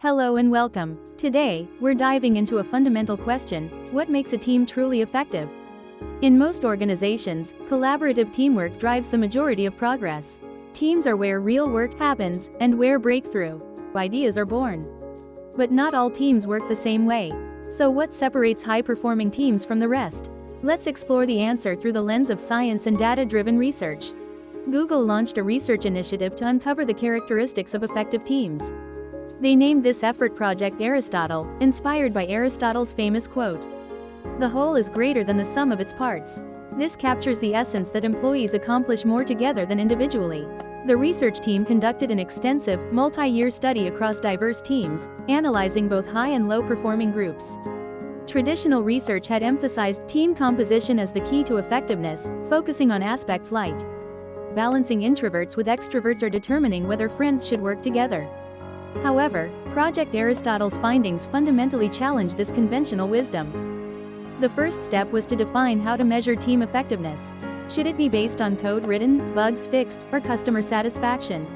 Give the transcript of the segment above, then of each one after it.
Hello and welcome. Today, we're diving into a fundamental question: what makes a team truly effective? In most organizations, collaborative teamwork drives the majority of progress. Teams are where real work happens, and where breakthrough ideas are born. But not all teams work the same way. So what separates high-performing teams from the rest? Let's explore the answer through the lens of science and data-driven research. Google launched a research initiative to uncover the characteristics of effective teams. They named this effort Project Aristotle, inspired by Aristotle's famous quote, "The whole is greater than the sum of its parts." This captures the essence that employees accomplish more together than individually. The research team conducted an extensive, multi-year study across diverse teams, analyzing both high and low-performing groups. Traditional research had emphasized team composition as the key to effectiveness, focusing on aspects like balancing introverts with extroverts or determining whether friends should work together. However, Project Aristotle's findings fundamentally challenge this conventional wisdom. The first step was to define how to measure team effectiveness. Should it be based on code written, bugs fixed, or customer satisfaction?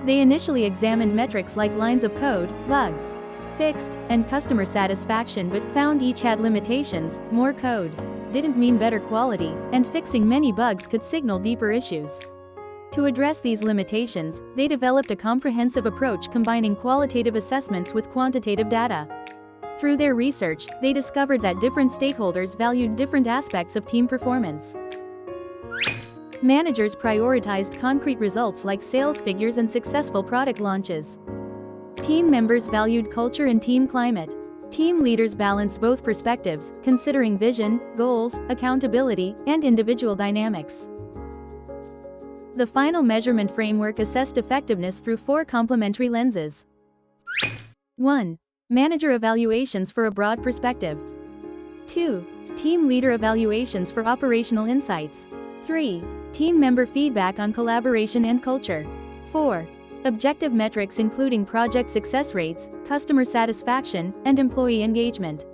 They initially examined metrics like lines of code, bugs fixed, and customer satisfaction, but found each had limitations. More code didn't mean better quality, and fixing many bugs could signal deeper issues. To address these limitations, they developed a comprehensive approach combining qualitative assessments with quantitative data. Through their research, they discovered that different stakeholders valued different aspects of team performance. Managers prioritized concrete results like sales figures and successful product launches. Team members valued culture and team climate. Team leaders balanced both perspectives, considering vision, goals, accountability, and individual dynamics. The final measurement framework assessed effectiveness through 4 complementary lenses. 1. Manager evaluations for a broad perspective. 2. Team leader evaluations for operational insights. 3. Team member feedback on collaboration and culture. 4. Objective metrics including project success rates, customer satisfaction, and employee engagement.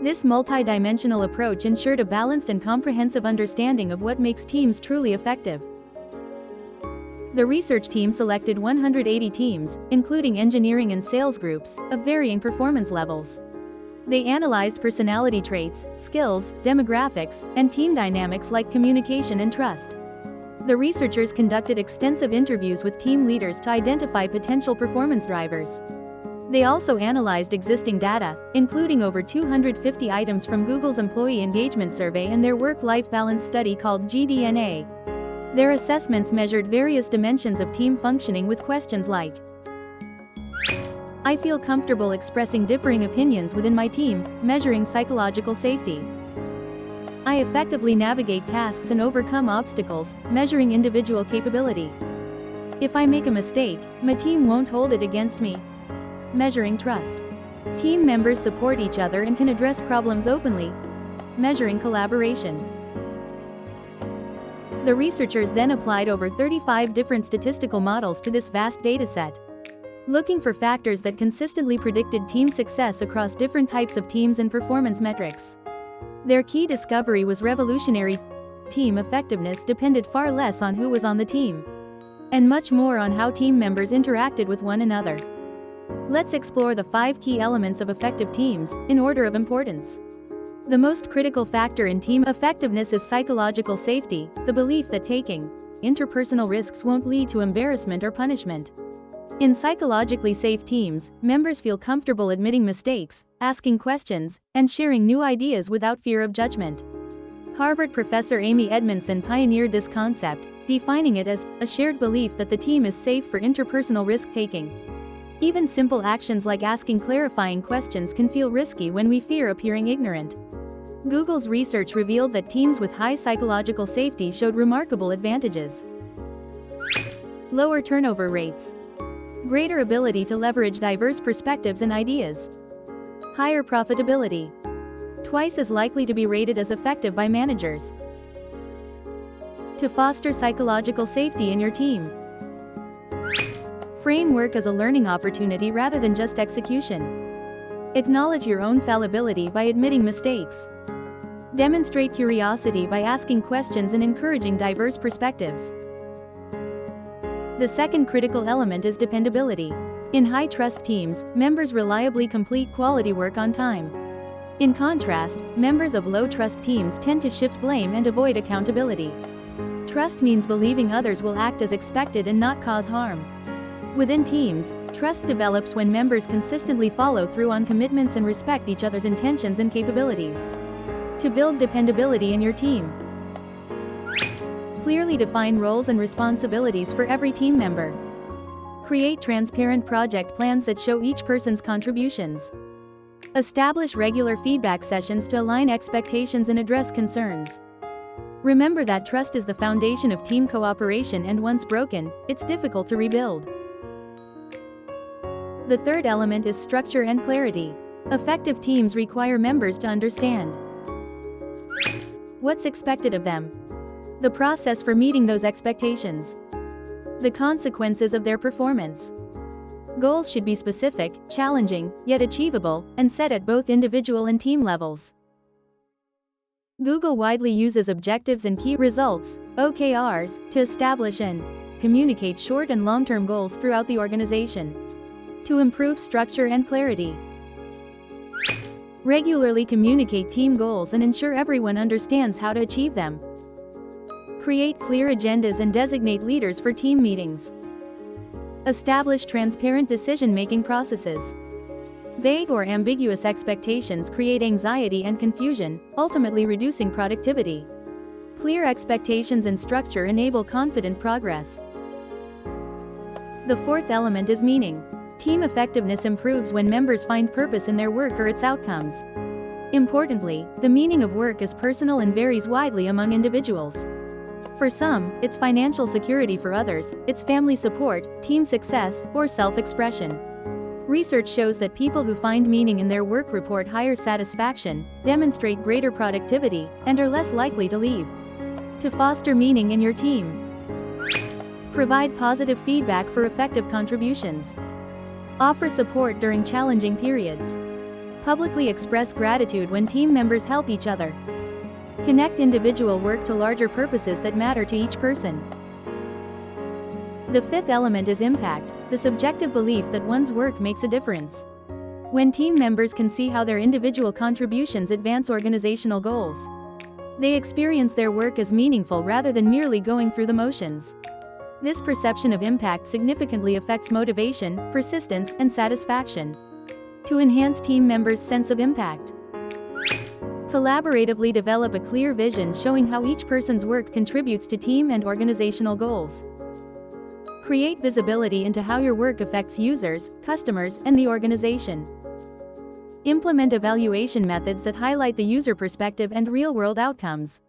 This multi-dimensional approach ensured a balanced and comprehensive understanding of what makes teams truly effective. The research team selected 180 teams, including engineering and sales groups, of varying performance levels. They analyzed personality traits, skills, demographics, and team dynamics like communication and trust. The researchers conducted extensive interviews with team leaders to identify potential performance drivers. They also analyzed existing data, including over 250 items from Google's employee engagement survey and their work-life balance study called GDNA. Their assessments measured various dimensions of team functioning with questions like, I feel comfortable expressing differing opinions within my team, measuring psychological safety. I effectively navigate tasks and overcome obstacles, measuring individual capability. If I make a mistake, my team won't hold it against me, measuring trust. Team members support each other and can address problems openly, measuring collaboration. The researchers then applied over 35 different statistical models to this vast dataset, looking for factors that consistently predicted team success across different types of teams and performance metrics. Their key discovery was revolutionary. Team effectiveness depended far less on who was on the team, and much more on how team members interacted with one another. Let's explore the 5 key elements of effective teams, in order of importance. The most critical factor in team effectiveness is psychological safety, the belief that taking interpersonal risks won't lead to embarrassment or punishment. In psychologically safe teams, members feel comfortable admitting mistakes, asking questions, and sharing new ideas without fear of judgment. Harvard professor Amy Edmondson pioneered this concept, defining it as a shared belief that the team is safe for interpersonal risk-taking. Even simple actions like asking clarifying questions can feel risky when we fear appearing ignorant. Google's research revealed that teams with high psychological safety showed remarkable advantages. Lower turnover rates. Greater ability to leverage diverse perspectives and ideas. Higher profitability. Twice as likely to be rated as effective by managers. To foster psychological safety in your team. Frame work as a learning opportunity rather than just execution. Acknowledge your own fallibility by admitting mistakes. Demonstrate curiosity by asking questions and encouraging diverse perspectives. The second critical element is dependability. In high-trust teams, members reliably complete quality work on time. In contrast, members of low-trust teams tend to shift blame and avoid accountability. Trust means believing others will act as expected and not cause harm. Within teams, trust develops when members consistently follow through on commitments and respect each other's intentions and capabilities. To build dependability in your team, clearly define roles and responsibilities for every team member. Create transparent project plans that show each person's contributions. Establish regular feedback sessions to align expectations and address concerns. Remember that trust is the foundation of team cooperation, and once broken, it's difficult to rebuild. The third element is structure and clarity. Effective teams require members to understand what's expected of them, the process for meeting those expectations, the consequences of their performance. Goals should be specific, challenging, yet achievable, and set at both individual and team levels. Google widely uses objectives and key results, OKRs, to establish and communicate short and long-term goals throughout the organization. To improve structure and clarity, regularly communicate team goals and ensure everyone understands how to achieve them. Create clear agendas and designate leaders for team meetings. Establish transparent decision-making processes. Vague or ambiguous expectations create anxiety and confusion, ultimately reducing productivity. Clear expectations and structure enable confident progress. The fourth element is meaning. Team effectiveness improves when members find purpose in their work or its outcomes. Importantly, the meaning of work is personal and varies widely among individuals. For some, it's financial security; for others, it's family support, team success, or self-expression. Research shows that people who find meaning in their work report higher satisfaction, demonstrate greater productivity, and are less likely to leave. To foster meaning in your team, provide positive feedback for effective contributions. Offer support during challenging periods. Publicly express gratitude when team members help each other. Connect individual work to larger purposes that matter to each person. The fifth element is impact, the subjective belief that one's work makes a difference. When team members can see how their individual contributions advance organizational goals, they experience their work as meaningful rather than merely going through the motions. This perception of impact significantly affects motivation, persistence, and satisfaction. To enhance team members' sense of impact, collaboratively develop a clear vision showing how each person's work contributes to team and organizational goals. Create visibility into how your work affects users, customers, and the organization. Implement evaluation methods that highlight the user perspective and real-world outcomes.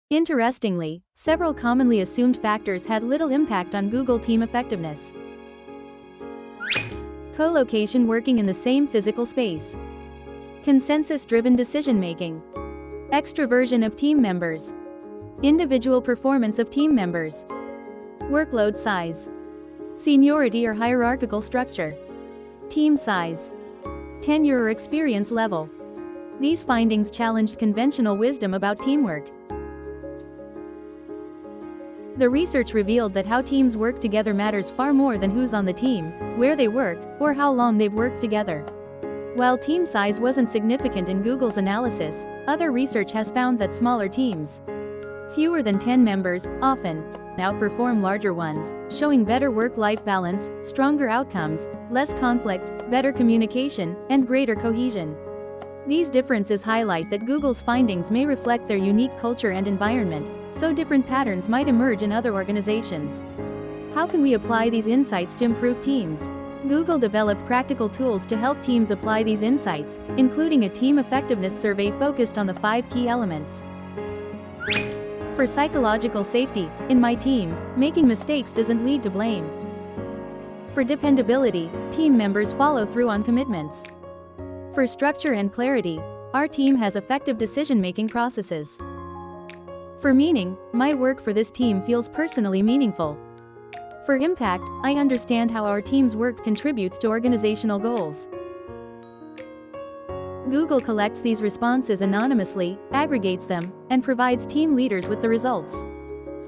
Interestingly, several commonly assumed factors had little impact on Google team effectiveness. Co-location: working in the same physical space. Consensus-driven decision-making. Extroversion of team members. Individual performance of team members. Workload size. Seniority or hierarchical structure. Team size. Tenure or experience level. These findings challenged conventional wisdom about teamwork. The research revealed that how teams work together matters far more than who's on the team, where they work, or how long they've worked together. While team size wasn't significant in Google's analysis, other research has found that smaller teams, fewer than 10 members, often outperform larger ones, showing better work-life balance, stronger outcomes, less conflict, better communication, and greater cohesion. These differences highlight that Google's findings may reflect their unique culture and environment, so different patterns might emerge in other organizations. How can we apply these insights to improve teams? Google developed practical tools to help teams apply these insights, including a team effectiveness survey focused on the 5 key elements. For psychological safety, in my team, making mistakes doesn't lead to blame. For dependability, team members follow through on commitments. For structure and clarity, our team has effective decision-making processes. For meaning, my work for this team feels personally meaningful. For impact, I understand how our team's work contributes to organizational goals. Google collects these responses anonymously, aggregates them, and provides team leaders with the results.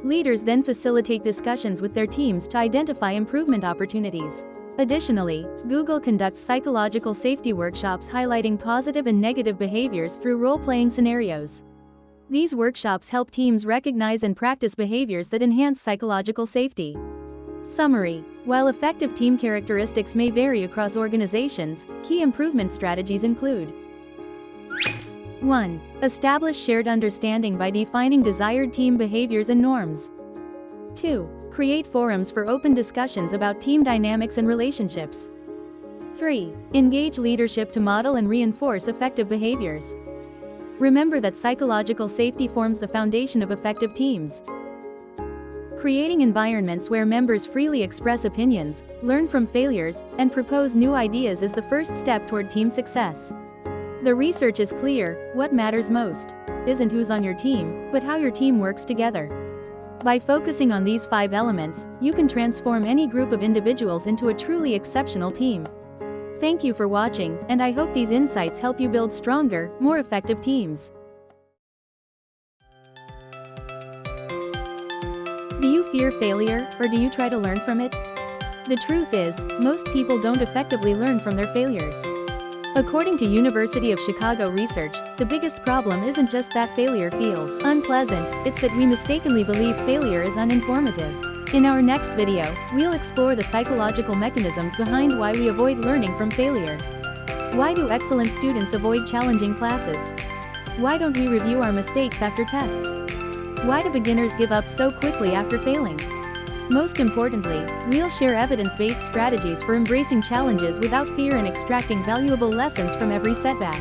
Leaders then facilitate discussions with their teams to identify improvement opportunities. Additionally, Google conducts psychological safety workshops highlighting positive and negative behaviors through role-playing scenarios. These workshops help teams recognize and practice behaviors that enhance psychological safety. Summary: while effective team characteristics may vary across organizations, key improvement strategies include: 1. Establish shared understanding by defining desired team behaviors and norms. 2. Create forums for open discussions about team dynamics and relationships. 3. Engage leadership to model and reinforce effective behaviors. Remember that psychological safety forms the foundation of effective teams. Creating environments where members freely express opinions, learn from failures, and propose new ideas is the first step toward team success. The research is clear: what matters most isn't who's on your team, but how your team works together. By focusing on these 5 elements, you can transform any group of individuals into a truly exceptional team. Thank you for watching, and I hope these insights help you build stronger, more effective teams. Do you fear failure, or do you try to learn from it? The truth is, most people don't effectively learn from their failures. According to University of Chicago research, the biggest problem isn't just that failure feels unpleasant, it's that we mistakenly believe failure is uninformative. In our next video, we'll explore the psychological mechanisms behind why we avoid learning from failure. Why do excellent students avoid challenging classes? Why don't we review our mistakes after tests? Why do beginners give up so quickly after failing? Most importantly, we'll share evidence-based strategies for embracing challenges without fear and extracting valuable lessons from every setback.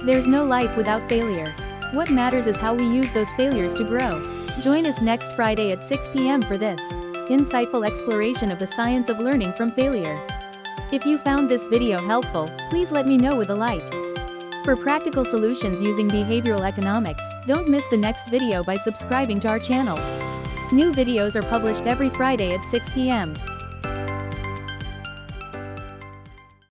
There's no life without failure. What matters is how we use those failures to grow. Join us next Friday at 6 p.m. for this insightful exploration of the science of learning from failure. If you found this video helpful, please let me know with a like. For practical solutions using behavioral economics, don't miss the next video by subscribing to our channel. New videos are published every Friday at 6 p.m.